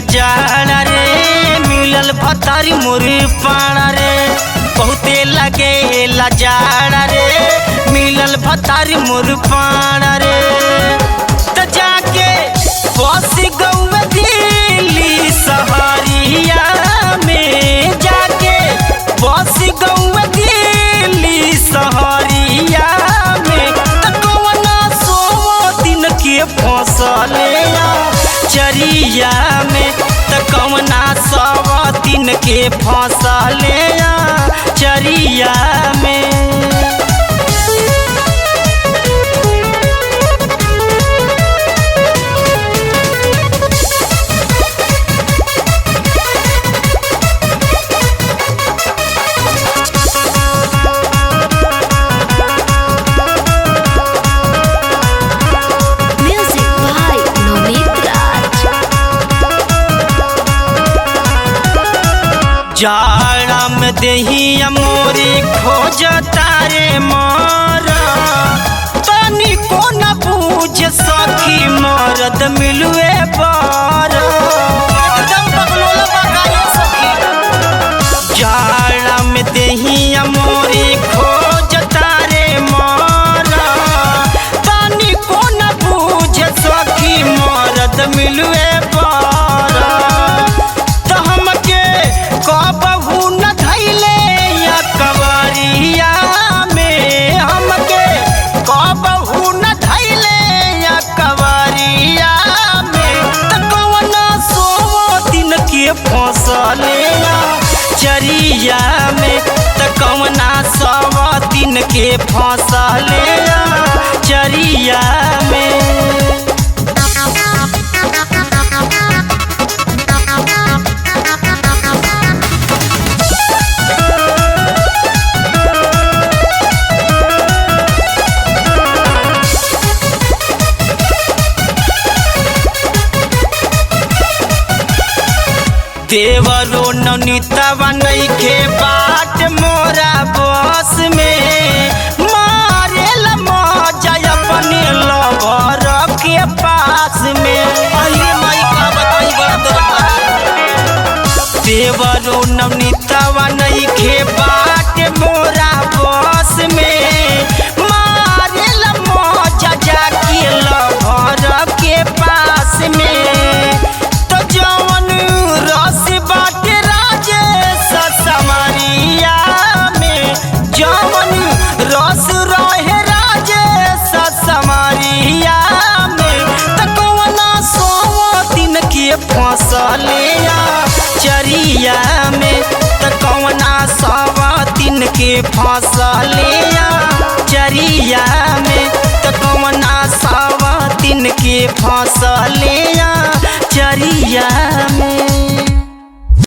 जाड़ा रे मिलल भतारी मोर पाड़ा रे बहुते लगे जाड़ा रे मिलल भतारी मोर पाड़ा रे त जाके बस गौवे दिल्ली सहरिया में जाके बस गौवे दिल्ली सहरिया में त कौना सो दिन के फसले चरिया में त कौना सौ दिन के फसले चरिया में। जाड़ा में देहिया मोरी खोज तारे मारा तनी को न पूछ सखी मरद मिलुए पारा जाड़ा में देहिया मोरी खोज तारे मारा तनी को न पूछ सखी मरद मिलुए पारा कबहू न धैले या कवरिया में हमके कबहू न धैले या कवरिया में त कौना सो दिन के फसले चरिया में त कौना सौ दिन के फसले चरिया में। देवरो नौनीतवा नइखे बाट मोरा बस में मारेल मजा अपने लवर के पास में देवरो नौनीतवा नइखे बाट मोरा बस में मारेल मजा जाके लवर के पास में तो जवन रस बाटे राजेश समरिया में जवन रस रहे राजेश समरिया में त कौना सौ दिन के फसले चरिया में त कौना सौ दिन के फसले चरिया में त कौना सौ दिन के फसले चरिया में।